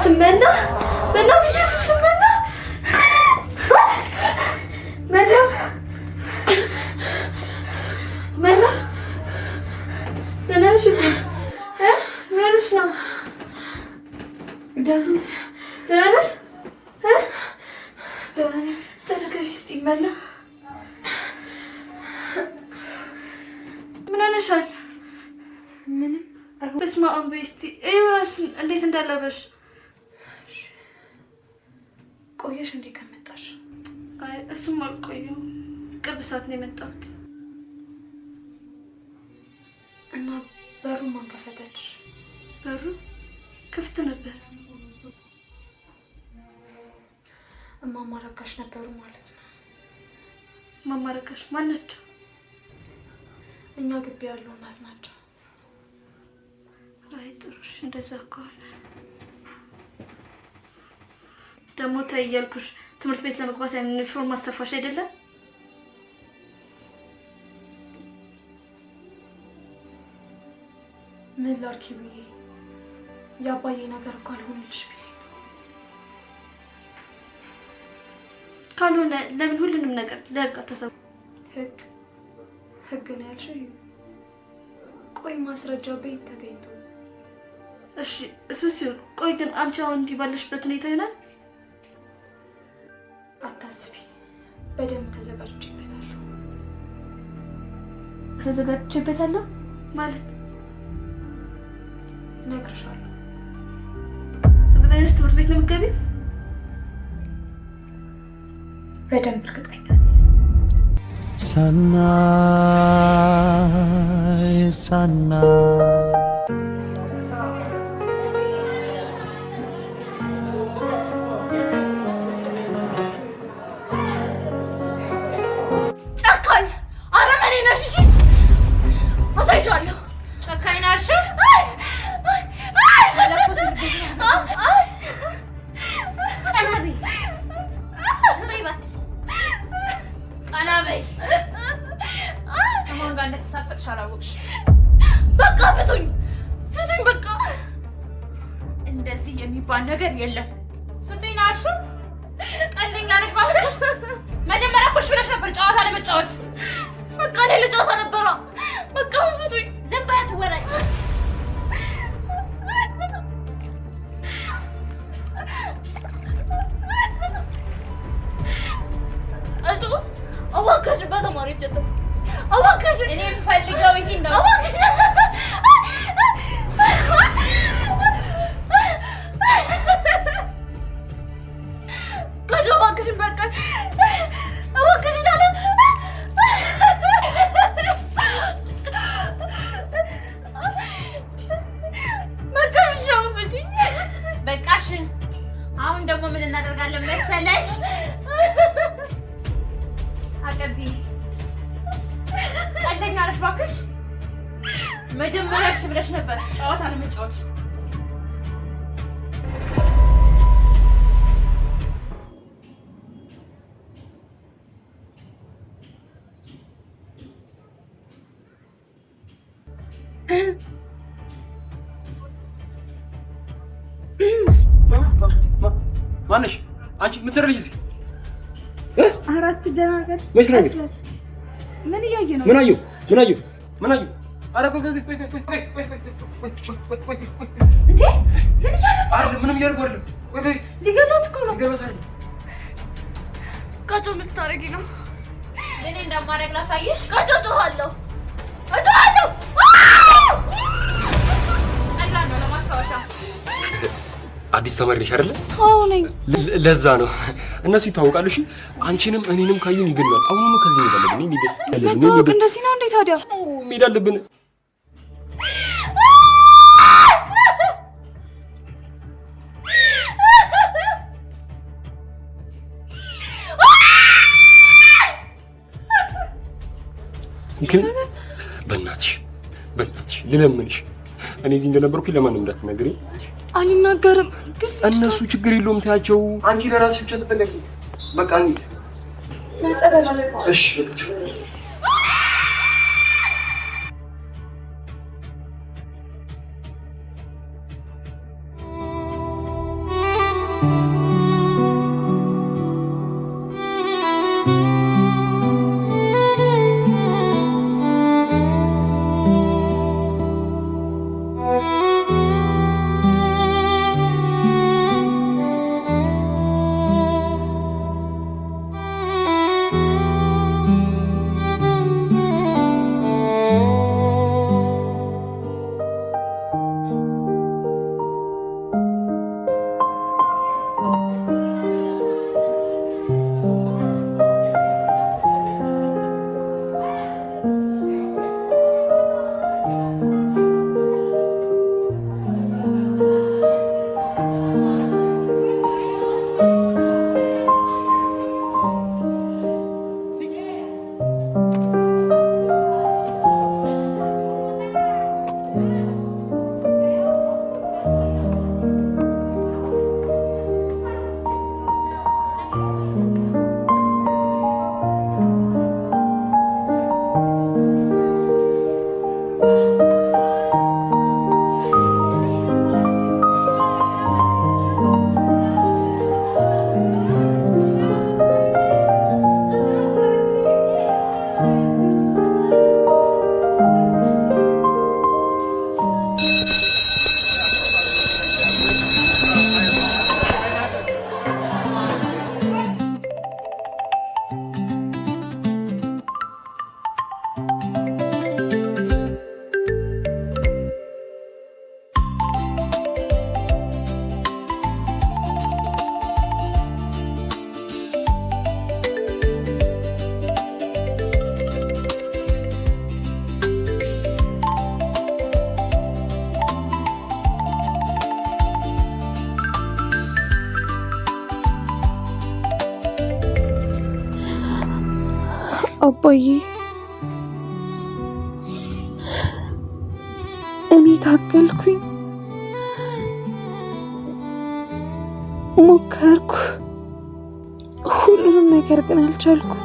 منا بيسوس منا منا أنا شو بي ها أنا شو دانش ها دانا كيستي منا من أنا شايف من بس ما أم بيستي أيوة راسن اللي تندلا بش ቆየሽ እንዴ ከመጣሽ? አይ እሱም አልቆየም ቅርብ ሰዓት ነው የመጣሁት። እና በሩ ማን ከፈተልሽ? በሩ ክፍት ነበር። እማማ ረጋሽ ነበሩ ማለት ነው። እማማ ረጋሽ ማን ናቸው? እኛ ግቢ ያሉ እናት ናቸው። አይ ጥሩሽ እንደዛ ከሆነ ደግሞ ታያልኩሽ ትምህርት ቤት ለመግባት ዩኒፎርም ማሰፋሽ አይደለም? ምን ላድርግ ብዬ ያባዬ ነገር እኮ አልሆነልሽ ብዬ ካልሆነ ለምን ሁሉንም ነገር ለህግ አታሰብ? ህግ ነው ያልሽው? ቆይ ማስረጃ ቤት ተገኝቶ እሺ እሱ ሲሆን ቆይ ግን አንቺ አሁን እንዲህ ባለሽበት ሁኔታ ይሆናል? አታስቢ፣ በደንብ ተዘጋጅቼበታለሁ። ተዘጋጅቼበታለሁ ማለት እነግርሻለሁ። እርግጠኛ ነሽ ትምህርት ቤት ነው የምትገቢው? በደንብ እርግጠኛ ሰናይ በቃ ፍቱኝ በቃ እንደዚህ የሚባል ነገር የለም። ፍቱኝ ናሹ ቀልደኛ ነሽ ባክሽ። መጀመሪያ እኮ እሺ ብለሽ ነበር ጨዋታ ለመጫወት። በቃ እኔ ለጨዋታ ነበረ። በቃ ፍቱኝ። ዝም በይ አትወራጭ። እባክሽ በተማሪዎች ተስ እባክሽ እኔ የምፈልገው ይሄን ነው። እባክሽ እባክሽ በቃ እባክሽ አለ በቃሽ። አሁን ደግሞ ምን እናደርጋለን መሰለሽ? አቀቢ ቀልደኛ ነሽ እባክሽ። መጀመሪያ እሺ ብለሽ ነበር ጨዋታ ለመጫወት። ማነሽ አንቺ? ምን ትሰሪልኝ እዚህ? አራት ደናገር መች ነው? ምን እያየ ነው? ምን አየሁ? ኧረ ቆይ እንዴ ምን እያለ ነው? አይደለም ምንም እያደረጉ አይደለም። ቆይ ሊገሏት እኮ ነው። ይገባታል። ቃጮ ምን ልታረጊ ነው? ምን እንደማደርግ ላሳይሽ። ቃጮ ጮኻለሁ። ቀላል ነው ለማስታወሻ። አዲስ ተማሪ ነሽ አይደለ? አዎ ነኝ። ለዛ ነው እነሱ ይታወቃሉ። እሺ አንቺንም እኔንም ካዩን ይገናል። አሁን ከዚህ እንሄዳለን። መታወቅ እንደዚህ ነው እንዴ ታዲያ? መሄድ አለብን። ግን በእናትሽ ልለምንሽ፣ እኔ እዚህ እንደነበርኩኝ ለማንም እንዳትነግሪ። አልናገርም። እነሱ ችግር የለውም ታያቸው። አንቺ ለራስሽ ብቻ ተጠንቀቂ። በቃ እንዴት? እሺ አባዬ እኔ ታገልኩኝ፣ ሞከርኩ፣ ሁሉንም ነገር ግን አልቻልኩም።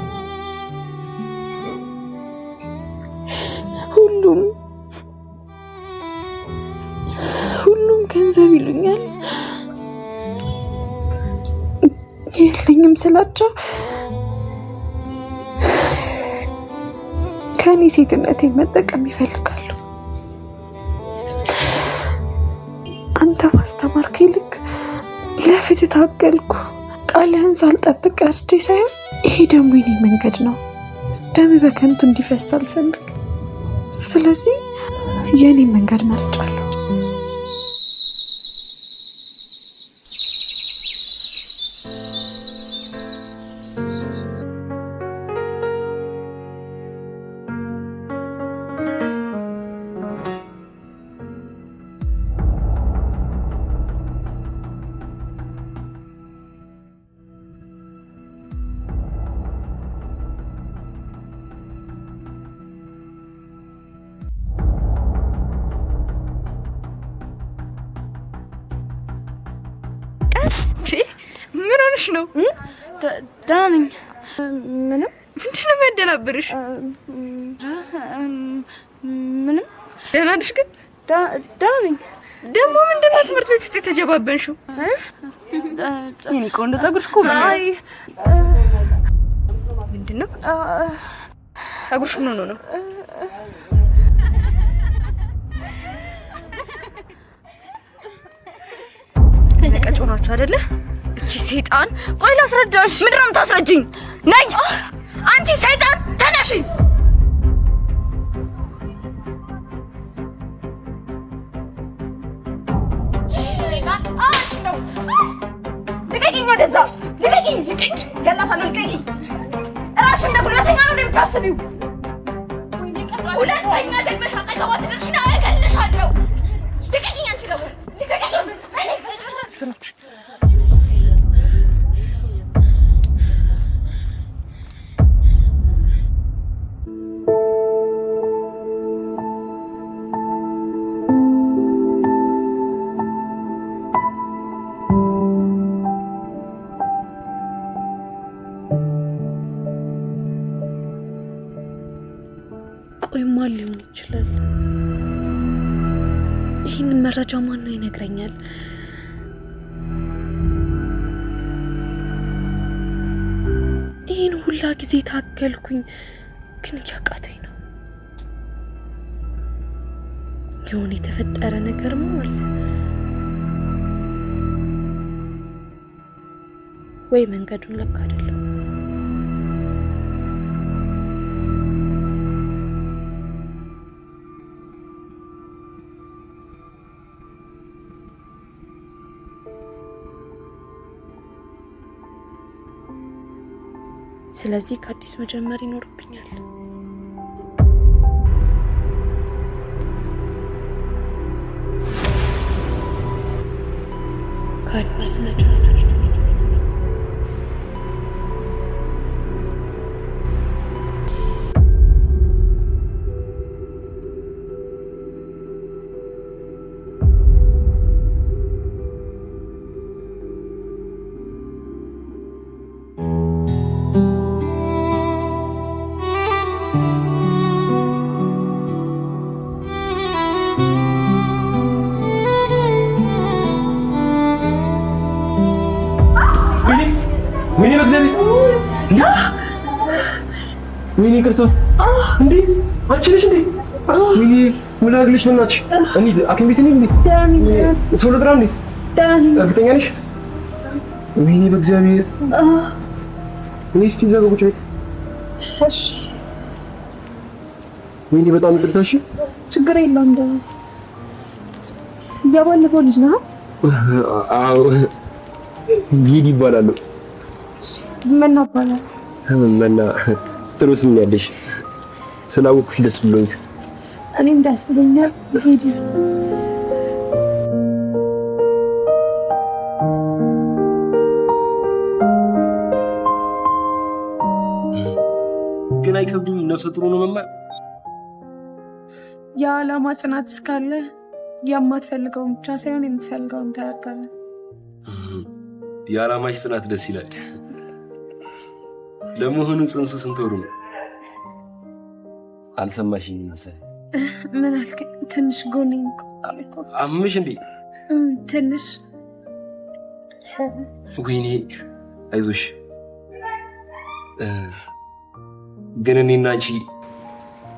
ሁሉም ገንዘብ ይሉኛል። የለኝም ስላቸው ከኔ ሴትነቴን መጠቀም ይፈልጋሉ። አንተ ባስተማርከኝ ልክ ለፍትህ ታገልኩ። ቃልህን ሳልጠብቅ ቀርቼ ሳይሆን ይሄ ደግሞ የኔ መንገድ ነው። ደም በከንቱ እንዲፈስ አልፈልግ። ስለዚህ የኔ መንገድ መርጫለሁ። ምን ሆነሽ ነው? ደህና ነኝ። ምንም ምንድን ነው የሚያደናብርሽ? ምንም። ደህና ነሽ ግን? ደህና ነኝ። ደግሞ ምንድን ነው ትምህርት ቤት ውስጥ የተጀባበንሽው? የእኔ ቆንጆ ፀጉርሽ እኮ ምንድን ነው? ፀጉርሽ ምን ሆኖ ነው? ነቀጮ ናችሁ አይደለ? እቺ ሰይጣን! ቆይ ላስረዳሽ። ምንድን ነው የምታስረጂኝ? ነይ አንቺ ሰይጣን ተነሺ! ልቀቂኝ! ወደዛ ልቀቂኝ! ገላታለሁ። ልቀቂኝ! እራስሽ እንደ ጉልበተኛ ነው የምታስቢው? ሁለተኛ ደግመሽ አጠገቧ ትደርሺና እገልሻለሁ። ልቀቂኝ! አንቺ ደግሞ ልቀቂኝ! ቆይ ማን ሊሆን ይችላል? ይህንን መረጃ ማን ነው ይነግረኛል? ሁላ ጊዜ ታገልኩኝ ግን ያቃተኝ ነው። የሆነ የተፈጠረ ነገር አለ ወይ መንገዱን ለካ አይደለም። ስለዚህ ከአዲስ መጀመር ይኖርብኛል። ከአዲስ መጀመር ሚኒ ቅርታ እንዴ አንቺ ነሽ እንዴ? ሚኒ ምን አድርግልሽ ነው እናትሽ? እንዴ አኪም ቤት ነኝ እንዴ? ሰው ልጥራ እንዴ? እርግጠኛ ነሽ? ሚኒ በእግዚአብሔር እኔ እስኪ እዛ ጋር ቁጭ በይ። እሺ ሚኒ በጣም ይቅርታ። እሺ ችግር የለውም። ያባለፈው ልጅ ነው? አዎ ጊዲ ይባላል። ምን አባላል? መና ጥሩ ስም ያለሽ ስላወቅሽ ደስ ብሎኛል። እኔም ደስ ብሎኛል። ሄዲ ግን አይከብድም? ነፍሰ ጥሩ ነው መማር። የዓላማ ጽናት እስካለ የማትፈልገውን ብቻ ሳይሆን የምትፈልገውን ታደርጋለህ። የዓላማሽ ጽናት ደስ ይላል። ለመሆኑ ጽንሱ ስንት ወሩ ነው? አልሰማሽኝም መሰለኝ። ምን አልከኝ? ትንሽ ጎኔን እኮ አምሽ እንዴ? ትንሽ። ወይኔ አይዞሽ። ግን እኔና አንቺ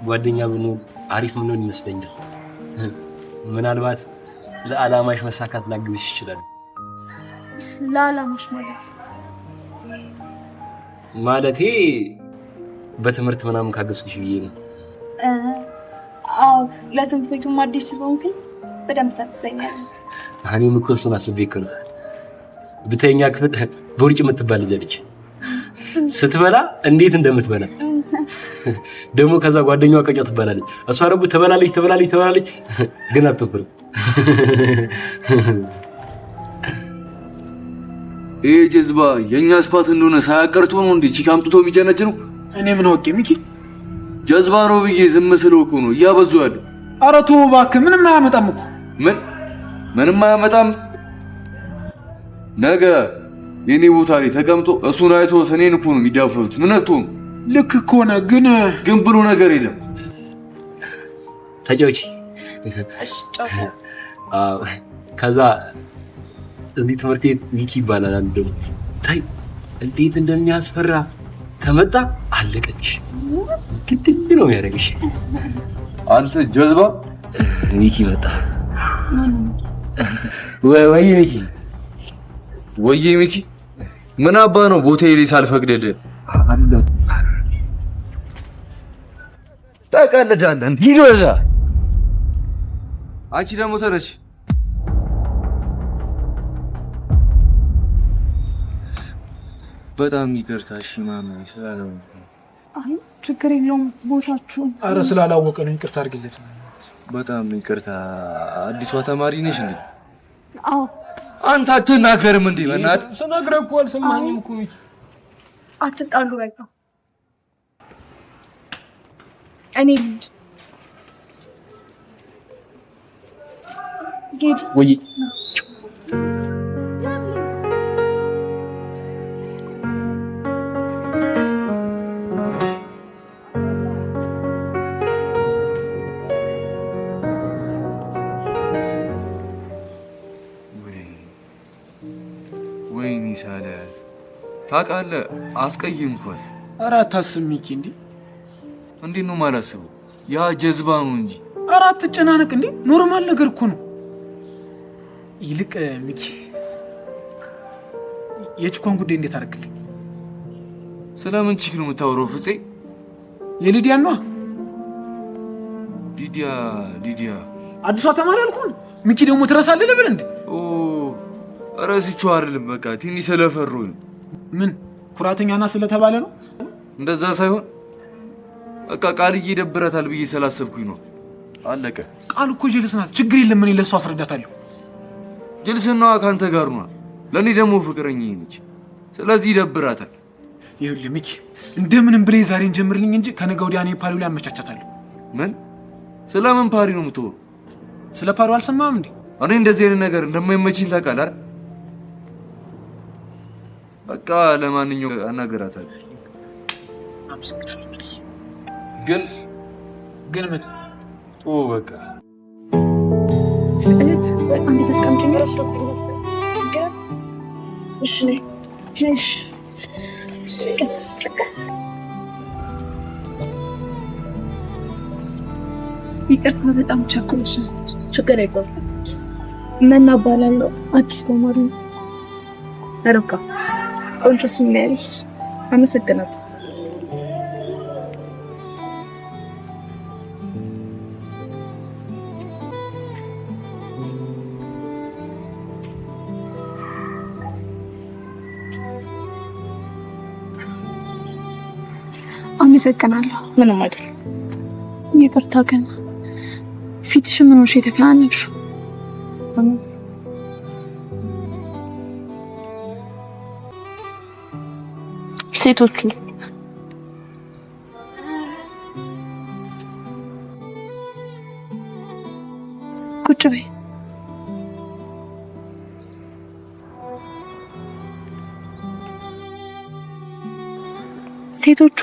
ጓደኛ ብንሆን አሪፍ ምንሆን ይመስለኛል። ምናልባት ለዓላማሽ መሳካት ላግዝሽ ይችላል። ለዓላማሽ ማለቴ በትምህርት ምናምን ካገዝኩሽ ብዬ ነው። አዎ ለትምህርት ቤቱም አዲስ ስለሆንክ በደንብ ታግዘኛለህ። እኔም እኮ እሱን አስቤ እኮ ነው። ብተኛ ክፍል ቦርጭ የምትባል ልጅ አለች። ስትበላ እንዴት እንደምትበላ ደግሞ ከዛ ጓደኛዋ ቀጫ ትባላለች። እሷ ደግሞ ትበላለች ግን አትወፍርም። ይሄ ጀዝባ የኛ ስፓት እንደሆነ ሳያቀርቶ ነው እንዴ ቺክ አምጥቶ የሚጀነጅ ነው? እኔ ምን አውቄ ሚኪ? ጀዝባ ነው ብዬ ዝም ስለው እኮ ነው እያበዙ ያሉ። ኧረ ተው እባክህ፣ ምንም አያመጣም እኮ። ምንም አያመጣም? ነገ የኔ ቦታ ላይ ተቀምጦ እሱን አይቶ እኔን እኮ ነው የሚዳፈሩት። ምን ነክቶ ነው? ልክ እኮ ነህ፣ ግን ብሎ ነገር የለም። ተጫውቺ። ከዛ እዚህ ትምህርት ቤት ሚኪ ይባላል አንዱ ደግሞ ታይ እንዴት እንደሚያስፈራ ከመጣ አለቀሽ። ግድግድ ነው የሚያደርግሽ። አንተ ጀዝባ ሚኪ መጣ። ወይ ሚኪ ምን አባ ነው ቦታ ላይ ሳልፈቅድልህ ተቀልዳለን። ሂዶ እዛ አንቺ ደግሞ ተነሽ። በጣም ይቅርታ። እሺ ማማ ስላለው አይ ችግር የለውም ቦታችሁ። ኧረ ስላላወቀ ነው ይቅርታ አድርግለት። በጣም ይቅርታ። አዲሷ ተማሪ ነሽ እንዴ? አዎ። አንተ አትናገርም እንዴ? በእናትህ ስነግረህ እኮ አልሰማኝም እኮ። አትጣሉ በቃ። እኔ ልጅ ጌት ወይ ወይኔ ሳለ ታውቃለህ፣ አስቀይምኳት። አራት አስሚኪ እንዴ ነው ማላስበው ያ ጀዝባ ነው እንጂ አራት ጨናነቅ ኖርማል ነገር እኮ ነው ይልቅ ሚኪ የችኳን ጉዳይ እንዴት አደረግልኝ ስለምን ቺክ ነው የምታወራው ፍፄ የሊዲያ ነው ሊዲያ አዲሷ ተማሪ አልኩን ሚኪ ደግሞ ትረሳለህ ለምን እንዴ ረስቼው አይደለም በቃ ትንሽ ስለፈሩኝ ምን ኩራተኛና ስለተባለ ነው እንደዛ ሳይሆን በቃ ቃልዬ ይደብራታል ብዬ ስላሰብኩኝ ነው አለቀ ቃል እኮ ጀልስ ናት ችግር የለም እኔ ለሷ አስረዳታለሁ ጀልስናዋ ካንተ ጋር ነው ለኔ ደግሞ ፍቅረኛዬ ነች ስለዚህ ይደብራታል ይኸውልህ ሚኪ እንደምንም ብለህ ዛሬን ጀምርልኝ እንጂ ከነገ ወዲያ እኔ ፓሪው ላይ አመቻቻታለሁ ምን ስለምን ፓሪ ነው የምትወሩ ስለ ፓሪው አልሰማህም እንዴ እኔ እንደዚህ አይነት ነገር እንደማይመችኝ ታውቃለህ አይደል በቃ ለማንኛውም አናገራታለሁ አመሰግናለሁ ሚኪ ግን ምን በቃ እህት አንዴ ተስቀምጪኝ እሺ ይቅርታ በጣም ቸኩለሽ ችግር የለውም መና እባላለሁ አዲስ ተማሪ ርብቃ ቆንጆ ስም ነው ያለሽ አመሰግናለሁ አመሰግናለሁ ምንም አይደል ይቅርታ ግን ፊትሽ ምን ሆነሽ የተከናነብሽው ሴቶቹ ቁጭ በይ ሴቶቹ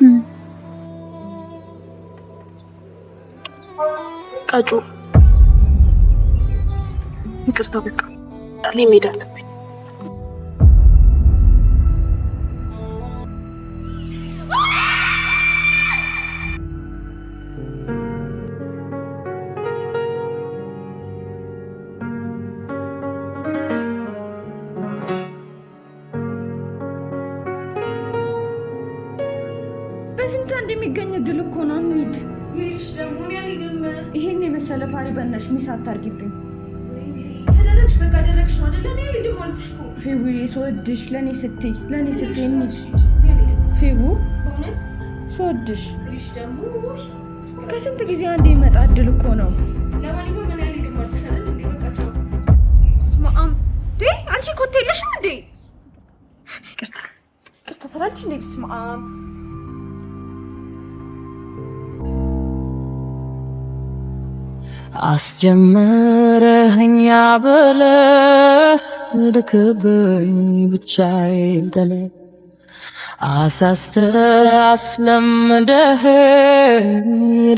ቀጩ ይቅርታ በቃ እኔ መሄድ አለብኝ በስንት እንደሚገኝ ድል እኮ ነው እንሂድ ይሽ ደግሞ ያልይደም ይሄን የመሰለ ፓሪ በእናትሽ ሚስ አታርጊብኝ ተደረግሽ በቃ ደረግሽ ነው አይደል እኔ ልጅ ማልኩሽ እኮ ፌቡ ስወድሽ ለኔ ስትይ እንሂድ ፌቡ በእውነት ስወድሽ ይሽ ደግሞ ከስንት ጊዜ አንዴ ይመጣ ድል እኮ ነው ለማንኛውም ምን ያህል ልጅ ማልኩሽ አይደል እንዴ በቃ ቻው ስማም አንቺ ኮቴ የለሽም እንዴ ይቅርታ ተራጭ እንዴ ስማም አስጀመረኸኝ ብለህ ልክብኝ ብቻዬን ጥለህ አሳስተህ አስለምደኸኝ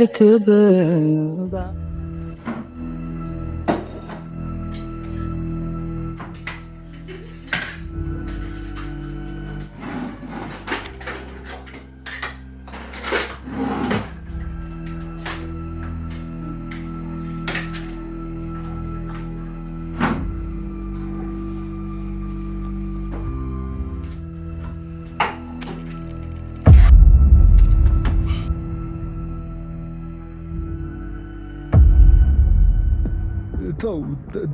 ልክብኝ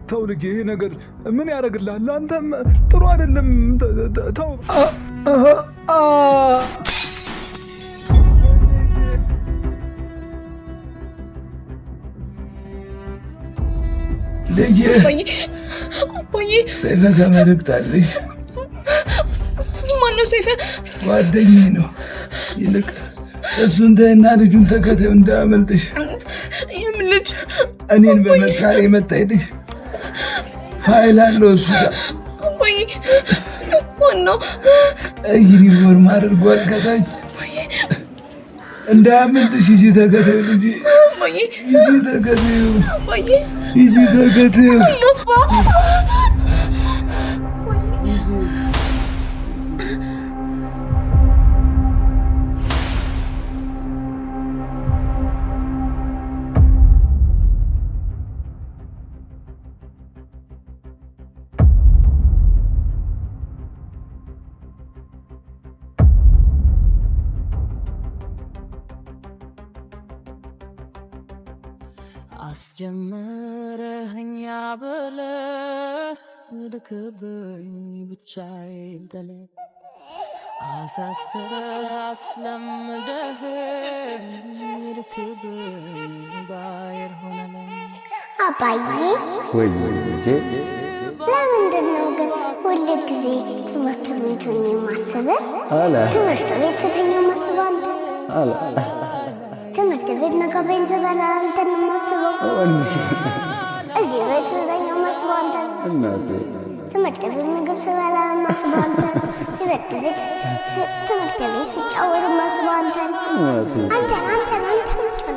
ተው ልጄ ይሄ ነገር ምን ያደርግልሃል አንተም ጥሩ አይደለም ተው ልጄ አባዬ ሰይፈ ከመልእክት አለሽ ማነው ሰይፈ ጓደኛዬ ነው ይልቅ እሱን ተይና ልጁን ተከተው እንዳያመልጥሽ የምን ልጅ እኔን በመሳሪያ የመታይልሽ ፋይል አለው እሱ ጋር አባዬ ዋናው ዩኒፎርም አድርጓል ከታች እንዳያመልጥሽ ይዤ ተከተው ልጄ ይዤ ተከተው ይዤ ተከተው አስጀመረኸኛ በለ ልክብኝ ብቻዬን ተለ አሳስተህ አስለምደኸኝ ልክብኝ ባየር ሆነለኝ አባዬ ወይ ልጄ ለምንድን ነው ግን ሁል ጊዜ ትምህርት ቤቱን የማስበው? ትምህርት ቤት ስተኛ ማስበው አለ ትምህርት ቤት ምግቤን ስበላ አንተን ማስበው እዚህ ቤት ስተኛ ማስበው አንተን ትምህርት ቤት ምግብ ስበላ ማስበው አንተን ትምህርት ቤት ስጫወት ማስበው አንተን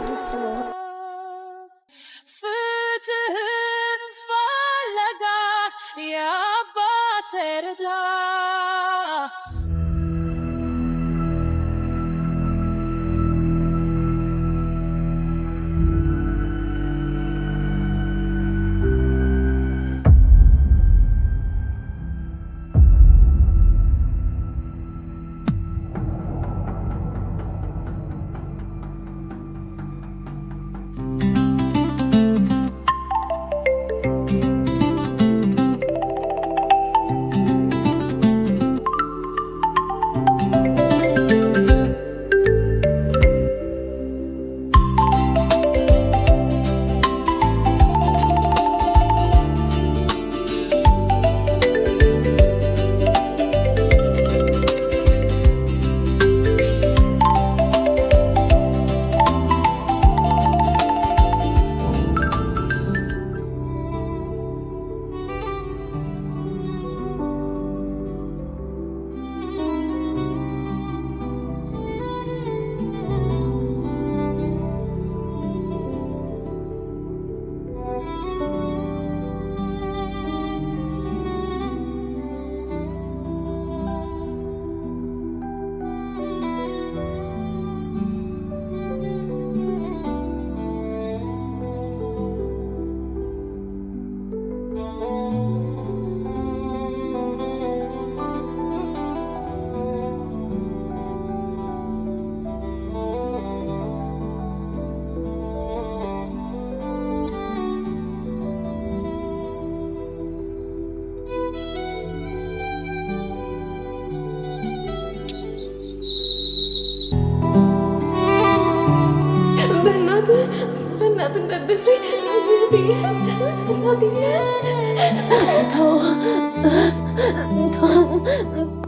ማስበው ፍትህን ፈለጋ የአባቴ ረዳ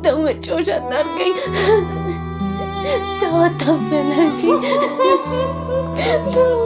ተው መጫወቻ አታድርገኝ። ተው አታበላሽ። ተው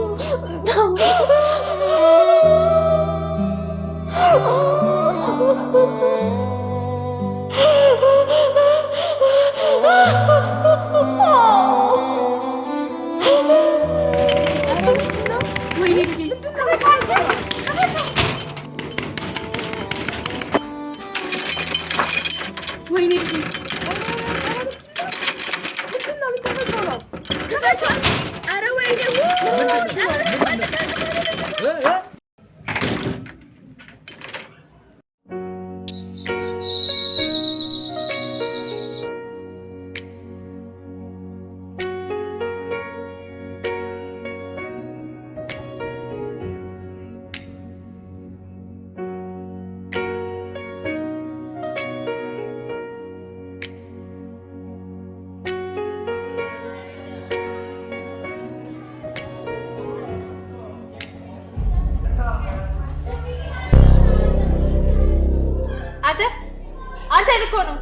አንተ ልኮ ነው።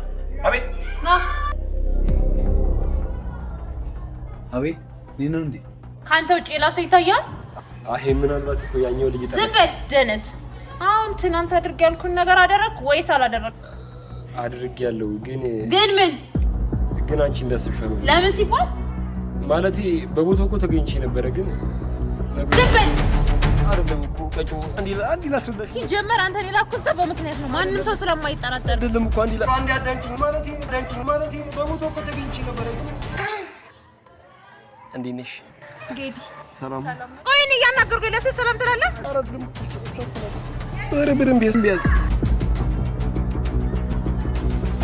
አቤት ና። አቤት ሊና እንዴ? ካንተ ውጪ ሌላ ሰው ይታያል? አሄ ምናልባት እኮ ያኛው ልጅ ዝም በል ደነስ። አሁን ትናንት አድርግ ያልኩን ነገር አደረክ ወይስ አላደረክ? አድርጌያለሁ ግን ምን አንቺ እንዳሰብሽው ነው። ለምን ሲባል ማለቴ በቦታው እኮ ተገኝቼ ነበረ ግን ዝም በል አይደለም እኮ ቀጮ አንዲ ላስረዳሽ። ሲጀመር አንተ ሌላ እኮ እዛ በምክንያት ነው ማንም ሰው ስለማይጠራጠር አይደለም እኮ አንዲ አዳምጪኝ ማለቴ በቦታው እኮ ተገኝቼ ነበረ ግን እንዴት ነሽ ጌዲ? ሰላም። ቆይ እኔ እያናገርኩኝ ለሴት ሰላም ትላለህ? አይደለም ኧረ በደንብ ያዝ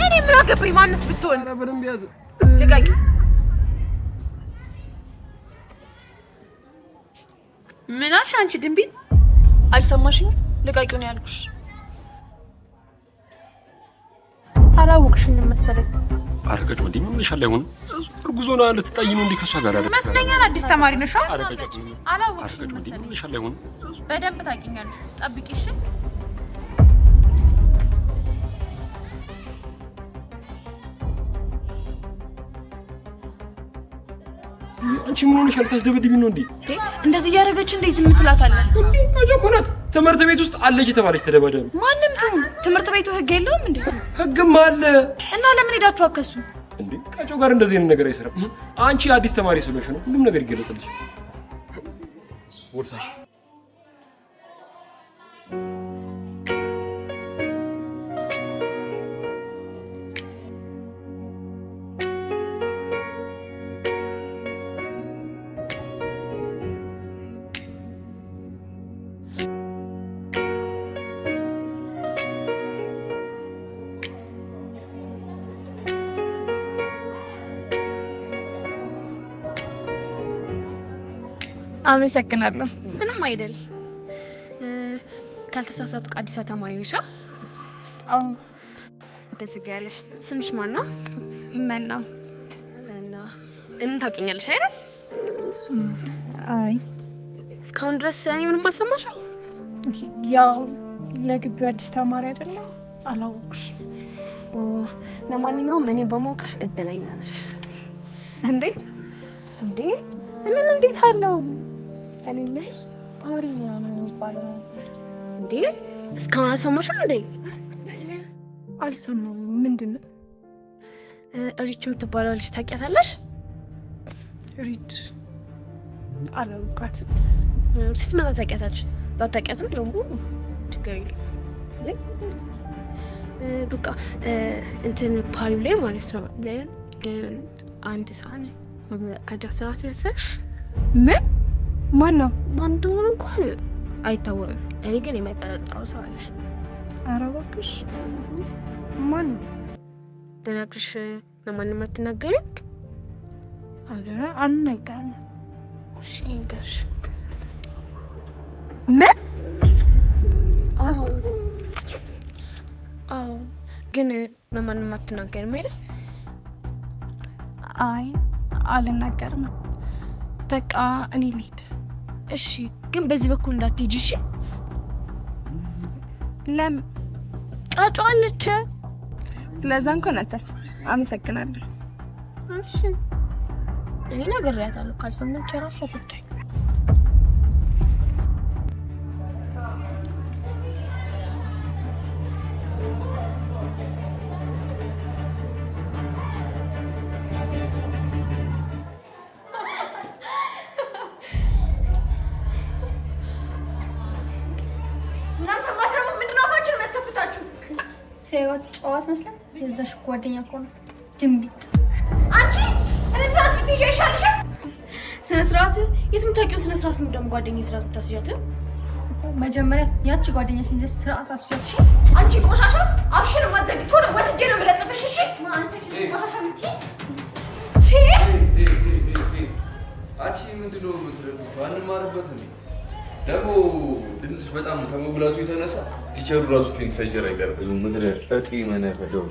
እኔ ምን አገባኝ ማንስ ብትሆን። ኧረ በደንብ ያዝ ልቀቂ። ምን አልሽ አንቺ ድንቢት? አልሰማሽኝም? ልቃቂው ነው ያልኩሽ። አላወቅሽኝም መሰለኝ። አረቀጭ ወንድ ምን ልሻል አይሆን? እርጉዞና ልትጣይ ነው እንዴ ከሷ ጋር አይደል? መስለኛል አዲስ ተማሪ ነሽ። አረቀጭ አላወቅሽኝም ወንድ መሰለኝ። ምን ልሻል አይሆን? በደንብ ታውቂኛለሽ። ጠብቂ እሺ። አንቺ ምን ሆነሻል? ታስደበድቢ ነው እንዴ? እንደዚህ እያደረገች እንዴ ዝም ትላታለህ? እንዴ ካጆኮናት ትምህርት ቤት ውስጥ አለች የተባለች ተደባደብ። ማንም ትምህርት ቤቱ ህግ የለውም እንዴ? ህግም አለ። እና ለምን ሄዳችሁ አከሱ እንዴ? ካጆ ጋር እንደዚህ አይነት ነገር አይሰራም። አንቺ አዲስ ተማሪ ስለሆንሽ ነው ሁሉም ነገር ይገለጽልሽ። ወርሳሽ አመሰግናለሁ። ምንም አይደል። ካልተሳሳትኩ አዲስ ተማሪ ነሽ? አዎ። ተስጋለሽ። ስምሽ ማን ነው? መና። ታውቂኛለሽ አይደል? አይ እስካሁን ድረስ እኔ ምንም አልሰማሽም? ያው ለግቢው አዲስ ተማሪ አይደለም አላወቅሽ። ለማንኛውም እኔ በማወቅሽ እድለኛ ነሽ። እንዴ ምን እንዴት አለው? እኔ ነሽ ፓሪዝ ነው የሚባለው። እንዴ እስካሁን አልሰማሽም እንዴ? አልሰማሁም። ምንድን ነው? ሪች የምትባለው ልጅ ታውቂያታለሽ? ሪች አላውቃትም። ስትመጣ ታውቂያታለሽ? ባታውቂያትም ደግሞ ችግር የለም። በቃ እንትን ፓሪው ላይ ማለት ነው አንድ ሳነ አዳትራት ረሳሽ? ምን ማን ነው? ማን እንደሆነ እንኳን አይታወቅም። እኔ ግን የማይጠረጠረው ሰው አለሽ። ኧረ እባክሽ ማን ነው? ብነግርሽ ለማንም አትናገሪም? ኧረ አልነግርም። እሺ ንገርሽ። ምን? አዎ ግን ለማንም አትናገሪም አይደል? አይ አልናገርም። በቃ እኔ ልሂድ። እሺ ግን በዚህ በኩል እንዳትሄጂ እሺ? ለምን? ጫጫዋለች። ለዛ እንኳን አታስብ። አመሰግናለሁ። እሺ እኔ ነግሬያታለሁ። ካልሰማች የራሷ ጉዳይ። ህይወት ጨዋት መስለን የዛሽ ጓደኛ እኮ ናት ድንቢጥ። አንቺ ስነ ስርዓት ብትይዥ አይሻልሽም? ስነ ስርዓት የትም ታውቂው ስነ ስርዓት ነው። ደግሞ ጓደኛዬ ስርዓት ብታስይዣት መጀመሪያ ያቺ ጓደኛሽን ይዘሽ ስርዓት አስይዣት። እሺ አንቺ ቆሻሻ አፍሽን ማዘግ እኮ ነው ወስጄ ነው የምለጥፍሽ። እሺ አንቺ ቆሻሻ ምትይ አንቺ ምንድን ነው የምትረብሺው? አንማርበት እንዴ? ደግሞ ድምፅሽ በጣም ከመጉላቱ የተነሳ ቲቸሩ ራሱ ፌንት ሳይጀር አይቀርም። ምድረ እጢ መነፈደው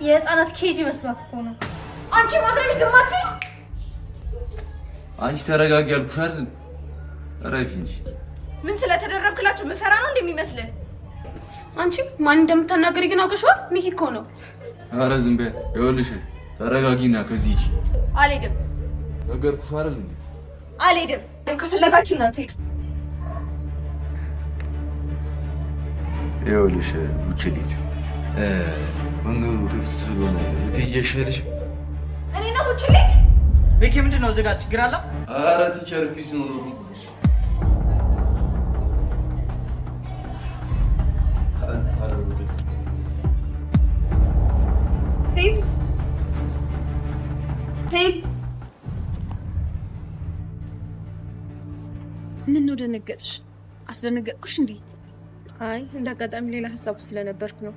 የህፃናት ኬጂ መስሏት እኮ ነው። አንቺ ማድረግ ዝም አትይ። አንቺ ተረጋጊ ያልኩሽ አይደል? እረፊ እንጂ። ምን ስለተደረብክላችሁ ምፈራ ነው እንደሚመስልህ? አንቺ ማን እንደምታናገሪ ግን አውቀሽዋል? ሚኪ እኮ ነው። ኧረ ዝም በይ። ይኸውልሽ ተረጋጊና ከዚህ ሂጂ። አልሄድም። ነገርኩሽ አይደል እንዴ? አልሄድም። ከፈለጋችሁ እናንተ ሂዱ። ይኸውልሽ ቡችሊት መንገዱ ክፍት ስለሆነ ብትሄጂ አይሻልሽም? እኔ ነው ቡችሊት? ሚኪ ምንድን ነው? ዝጋ። ችግር አለ? ኧረ ቲቸር ፒስ ነው ነው ምን ነው ደነገጥሽ? አስደነገጥኩሽ እንዴ? አይ እንደ አጋጣሚ ሌላ ሀሳብ ስለነበርኩ ነው።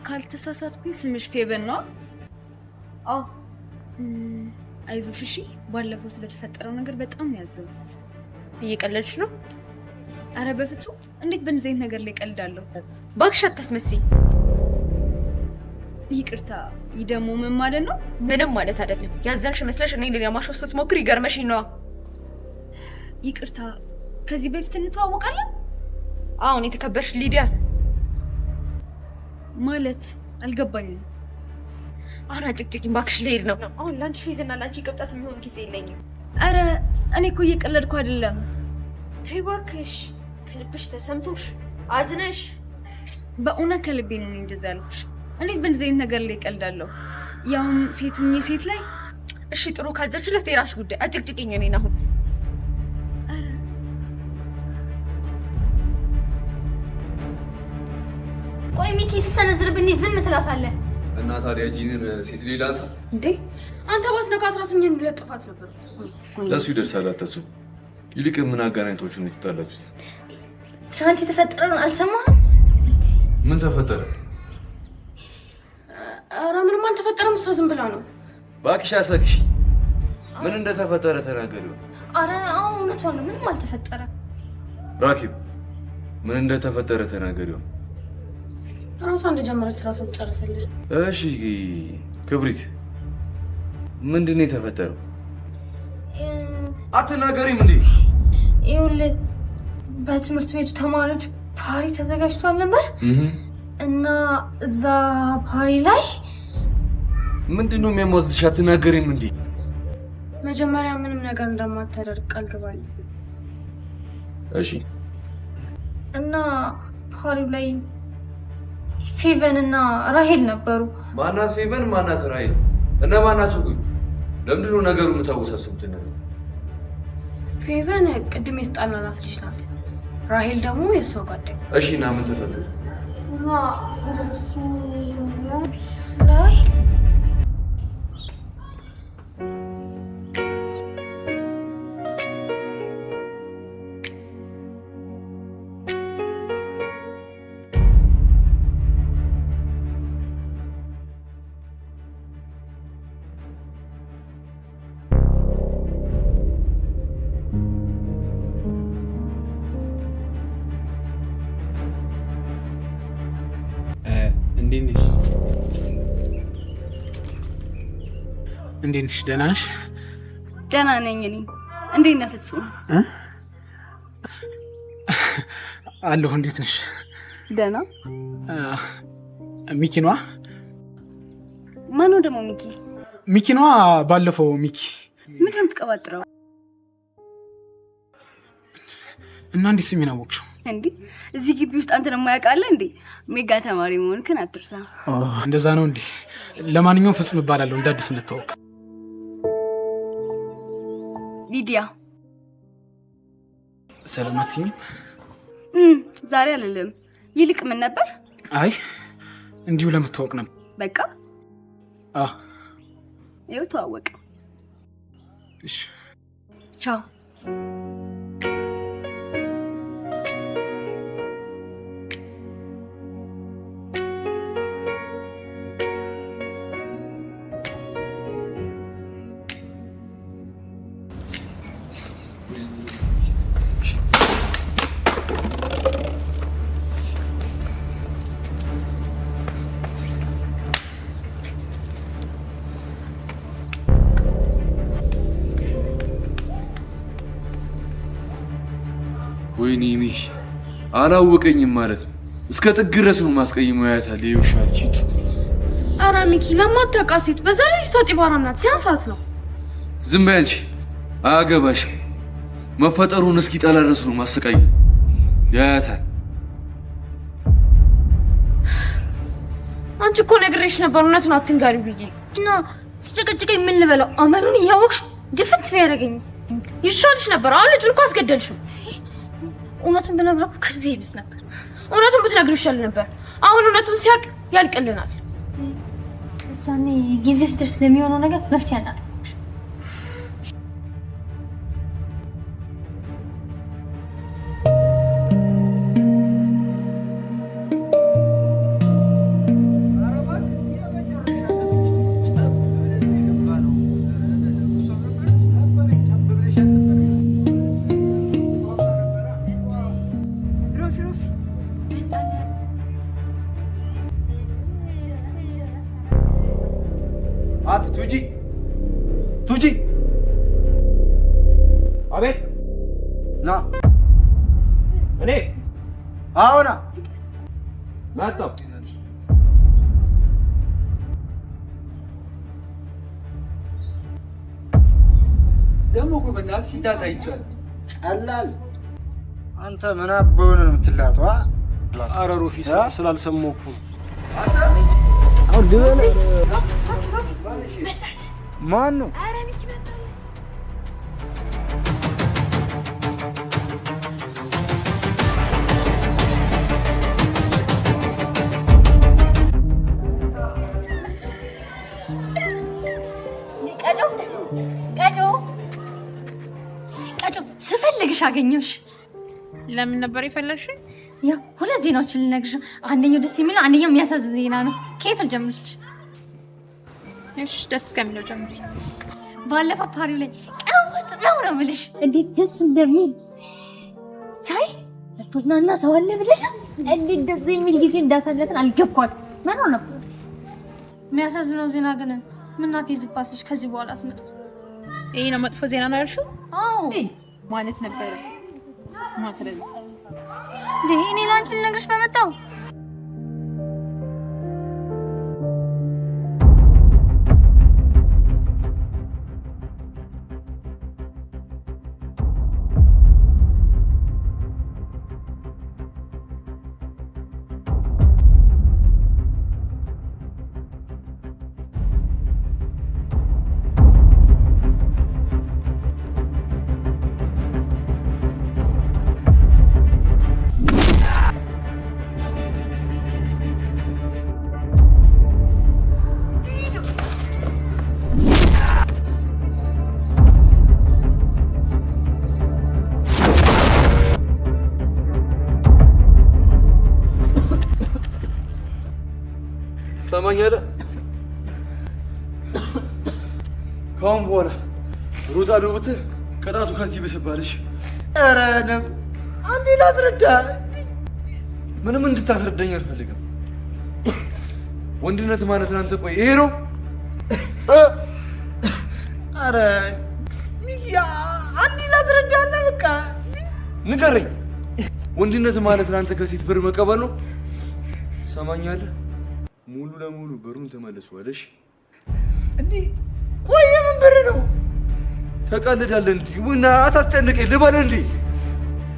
ካልተሳሳትኩኝ ስምሽ ፌቨን ነው? አዎ። አይዞሽ እሺ። ባለፈው ስለተፈጠረው ነገር በጣም ያዘንኩት። እየቀለድሽ ነው? አረ በፍጹም እንዴት በእንደዚህ አይነት ነገር ላይ ቀልዳለሁ? እባክሽ አታስመስይ። ይቅርታ። ይህ ደግሞ ምን ማለት ነው? ምንም ማለት አይደለም። ያዘንሽ መስለሽ እኔ ሌላ ማሾስ ስትሞክሪ ይገርመሽኝ ነዋ። ይቅርታ። ከዚህ በፊት እንተዋወቃለን? አሁን የተከበርሽ ሊዲያ ማለት አልገባኝም። አሁን አጭቅጭቂኝ እባክሽ፣ ልሄድ ነው። አሁን ላንቺ ፊዝና ላንቺ ቅብጣት የሚሆን ጊዜ የለኝም። አረ እኔ እኮ እየቀለድኩ አይደለም። ተይ እባክሽ፣ ከልብሽ ተሰምቶሽ አዝነሽ። በእውነት ከልቤ ነው እንደዛ ያልኩሽ። እንዴት በእንደዚህ አይነት ነገር ላይ ቀልዳለሁ? ያውም ሴቱኝ ሴት ላይ። እሺ ጥሩ ካዘንሽለት የራስሽ ጉዳይ። አጭቅጭቂኝ እኔን አሁን። ቆይ ሚኪ ሲሰነዝርብኝ ዝም ትላታለህ? እና ታዲያ ጂንን ሴት ላይ ላንሳ እንዴ? አንተ ባትነካ 18 ለጥፋት ነበር። ለሱ ይደርሳል አታስቡ። ይልቅ ምን አገናኝታችሁ ነው የተጣላችሁት? ትናንት የተፈጠረውን አልሰማህም? ምን ተፈጠረ? ኧረ ምንም አልተፈጠረም። እሷ ዝም ብላ ነው። እባክሽ አሰክሽ። ምን እንደተፈጠረ ተናገሪው። ኧረ አሁን እውነቷን ነው። ምንም አልተፈጠረም። ራኪብ ምን እንደተፈጠረ ተናገሪው። ራሷ እንደጀመረች ራሷ ጨርሰልሽ። እሺ ክብሪት ምንድን ነው የተፈጠረው? አትናገሪም እንዴ? ይኸውልህ በትምህርት ቤቱ ተማሪዎች ፓሪ ተዘጋጅቷል ነበር እና እዛ ፓሪ ላይ ምንድን ነው የሚያሟዝሽ? አትናገሪም እንዴ? መጀመሪያ ምንም ነገር እንደማታደርግ ቃል ገባኝ። እሺ እና ፓሪው ላይ ፌቨን እና ራሄል ነበሩ። ማናት ፌቨን? ማናት ራሄል? እና ማናቸው? ቆይ ለምንድን ነው ነገሩ የምታወሳስቡት? ፌቨን ቅድም የተጣላናት ልጅ ናት። ራሄል ደግሞ የእሷ ጓደኛ። እሺ እና ምን ተፈጠረ? እንዴት ነሽ? ደህና ነሽ? ደህና ነኝ። እኔ እንዴት ነህ ፍጹም? አለሁ። እንዴት ነሽ? ደህና። ሚኪ ነዋ? ማነው ደግሞ ሚኪ? ሚኪ ነዋ። ባለፈው ሚኪ። ምንድን ነው የምትቀባጥረው? እና እንዴት ስሜን አወቅሽው? እንዴ እዚህ ግቢ ውስጥ አንተን የማያውቃለህ እንዴ? ሜጋ ተማሪ መሆንክን አትርሳ። እንደዛ ነው እንዴ? ለማንኛውም ፍጹም እባላለሁ። እንደ አዲስ እንተዋወቅ። ሊዲያ። ሰላም አትይኝም? ዛሬ አልልም። ይልቅ ምን ነበር? አይ እንዲሁ ለምትዋወቅ ነበር። በቃ ይኸው ተዋወቅ። እሺ ቻው። ወይኔ ሚኪ አላወቀኝም ማለት ነው። እስከ ጥግ ድረስ ነው ማስቀይመው። ያታል ይውሻልቺ። ኧረ ሚኪ ለማታውቃት ሴት በዛ ላይ ልጅቷ ጢባራም ናት። ሲያንሳት ነው። ዝም በይ አንቺ። አያገባሽም። መፈጠሩን እስኪ ጠላ ድረስ ነው ማስቀይ። ያታል። አንቺ እኮ ነግሬሽ ነበር እውነቱን አትንገሪው ብዬ እና ስጨቀጭቀኝ ምን ልበለው? አመሉን እያወቅሽው ድፍት ቢያደርገኝ ይሻልሽ ነበር። አሁን ልጁን እኮ አስገደልሽው። እውነቱን ብነግረው ከዚህ ይብስ ነበር። እውነቱን ብትነግሪው ይሻል ነበር። አሁን እውነቱን ሲያውቅ ያልቅልናል። እዛኔ ጊዜ ሲደርስ ለሚሆነው ነገር መፍትሄ አናጣ። ቱጂ ቱጂ አቤት ና እኔ አዎና መጣሁ ደግሞ እኮ በእናትህ ሲታጣ ይቻል ቀላል አንተ ምን አበውን ነው የምትላጠዋ? ኧረ ሮፊ ስላልሰማሁ እኮ ማን ነው? ቀጮ ስፈልግሽ አገኘሁሽ። ለምን ነበር የፈለግሽኝ? ያው ሁለት ዜናዎችን ልነግርሽ። አንደኛው ደስ የሚል አንደኛው የሚያሳዝን ዜና ነው። ከየት ልጀምርልሽ? እሺ ደስ ከሚለው ጀምሪ። ባለፈው ፓሪው ላይ ቀውጥ ነው የምልሽ። እንዴት ደስ እንደሚል ታይ ተዝናና ሰው አለ ብለሽ እንዴት ደስ የሚል ጊዜ እንዳሳለፍን አልገባል። ምን ሆነ ነበር? የሚያሳዝነው ዜና ግን ምን አትይዝባትሽ ከዚህ በኋላ አትመጣ። ይሄ ነው መጥፎ ዜና ነው ያልሽው? አዎ ማለት ነበር ማክረል እኔ ላንቺ ልነግርሽ በመጣው ሰማኛለህ? ካሁን በኋላ ሮጣለሁ ብትል ቅጣቱ ከዚህ ብስባልሽ። ኧረ አንዴ ላስረዳ። ምንም እንድታስረዳኝ አልፈልግም። ወንድነት ማለት እናንተ ቆይ ይሄ ነው? ኧረ ሚኪያ አንዴ ላስረዳና በቃ ንገረኝ። ወንድነት ማለት እናንተ ከሴት ብር መቀበል ነው? ሰማኛለህ? ሙሉ ለሙሉ ብሩን ተመለስዋለሽ። እንዴ ቆይ ምን ብር ነው? ተቀልዳለህ እንዴ? እና አታስጨንቀኝ ልበል እንዴ?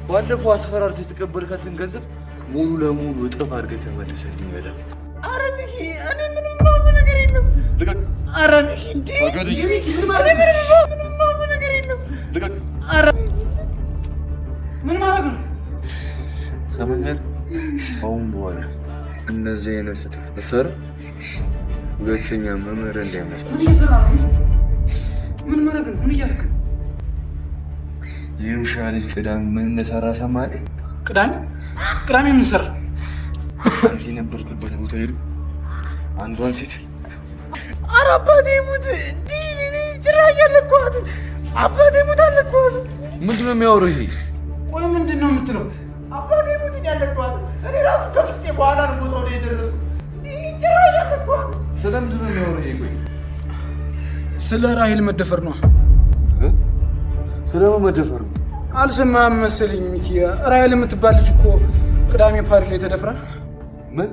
ባለፈው አስፈራርተህ የተቀበልካትን ገንዘብ ሙሉ ለሙሉ እጥፍ አድርገህ ተመለሰልኝ። ያለ ኧረ ሚኪ እኔ ምንም ማውቀው ነገር የለም። ልቀቅ። ኧረ ሚኪ እንዴ ሚኪ ምንም ማውቀው ነገር የለም። ልቀቅ። ኧረ ምን ማድረግ ነው? ሰማኛለህ? አሁን በኋላ እነዚህ አይነት ስህተት ብትሰራ ሁለተኛ መምህር እንዳይመስል። ምን እየሰራ ነው? ምን ማድረግ ነው? ምን እያደረግ ነው? የውሻ ልጅ ቅዳሜ ምን እንደሰራ ሰማህ? ቅዳሜ ምን ሰራ? አንተ የነበርክበት ቦታ ሄዱ አንዷን ሴት ኧረ አባቴ ሙት እንዴ ጭራሽ አለኳት። አባቴ ሙት አለኳት። ምንድን ነው የሚያወራው ይሄ? ቆይ ምንድን ነው የምትለው? አባቴ ሙት ያለኳት እኔ ራሱ ከፍቼ በኋላ ነው ቦታው ላይ የደረሱ። ጭራሽ አለኳት። ስለምንድን ነው የሚያወራው ይሄ? ቆይ ስለ ራሄል መደፈር ነው። ስለምን መደፈር ነው? አልሰማህም መሰለኝ ሚኪያ። ራሄል የምትባል ልጅ እኮ ቅዳሜ ፓሪ ላይ ተደፍራ። ምን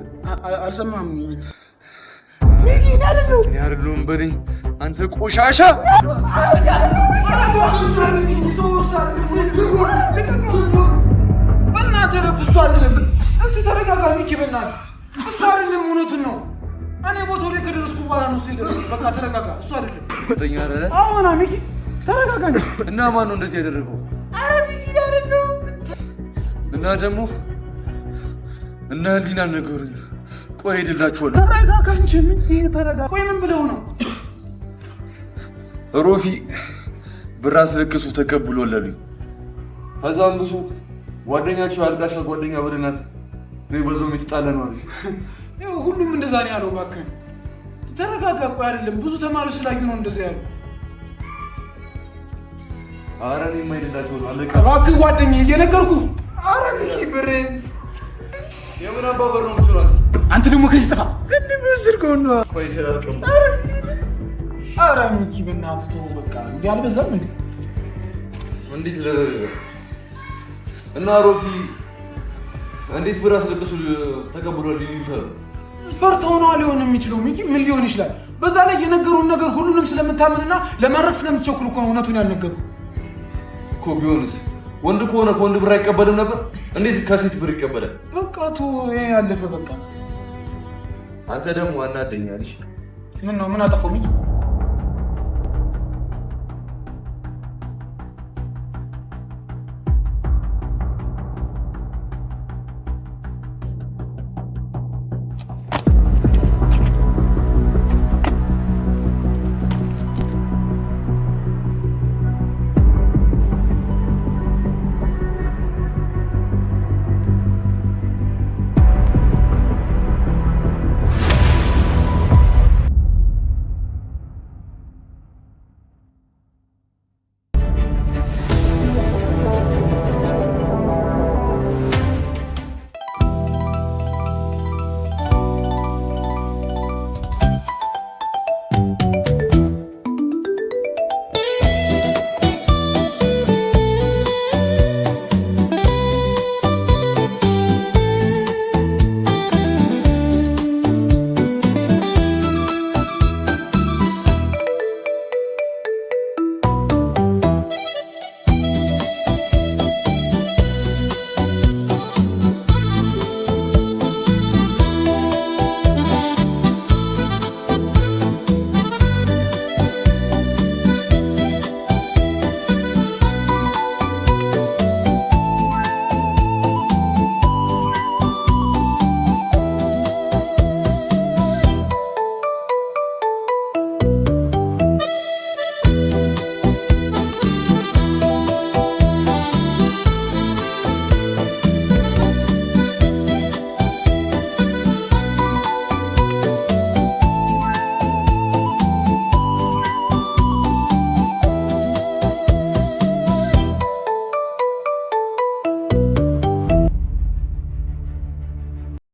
አልሰማህም? ሚኪ አይደለም እኔ አይደለሁም በለኝ አንተ ቆሻሻ። በእናትህ ረፍ። እሱ አይደለም። እስቲ ተረጋጋ ሚኪ በእናትህ። እሱ አይደለም። እውነቱን ነው። እኔ ቦታው ላይ ከደረስኩ በኋላ ነው እሱ የደረሰው። በቃ ተረጋጋ። እሱ አይደለም። ጠኛ አይደለ? አዎና ሚኪ ተረጋጋ። እና ማን ነው እንደዚህ ያደረገው? ኧረ ሚኪ አይደለም። እና ደግሞ እና ህሊና ነገሩኝ። ቆይ ሄድላችኋለሁ። ተረጋጋ እንጂ ምን ተረጋጋ። ቆይ ምን ብለው ነው? ሮፊ ብር አስለቅሱ ተቀብሏል አሉኝ። ከዛም ብሶ ጓደኛቸው አልቃሻ ጓደኛ በደናት ነው በዛው የተጣላ ነው አሉኝ። ይኸው ሁሉም እንደዛ ነው ያለው። እባክህ ተረጋጋ። ቆይ አይደለም ብዙ ተማሪዎች ስላዩ ነው እንደዛ ያሉ። ኧረ እኔማ ሄድላችኋለሁ። አለቀ። እባክህ ጓደኛዬ እየነገርኩህ። ኧረ ሚኪ ብሬን የምን አባ በር ነው የምትሆናት? አንተ ደግሞ ከዚህ ጥፋ። ቅድም ወሰድከው ነው። ቆይ ስላልቀሙ ኧረ ሚኪ በእናትህ ተው በቃ እንዲህ አልበዛም እንዴ? እንዴት እና ሮፊ እንዴት ብር አስለቅሱ ተቀብሏል ይሉሻል? ፈርተው ነው ሊሆን የሚችለው ሚኪ ምን ሊሆን ይችላል? በዛ ላይ የነገሩን ነገር ሁሉንም ስለምታምንና ለማድረግ ስለምትቸኩል እኮ ነው እውነቱን ያልነገሩ እኮ። ቢሆንስ ወንድ ከሆነ ከወንድ ብር አይቀበልም ነበር? እንዴት ከሴት ብር ይቀበላል? በቃ ተው ይሄ ያለፈ በቃ። አንተ ደግሞ አናደኛለሽ። ምን ነው ምን አጠፋው ሚኪ?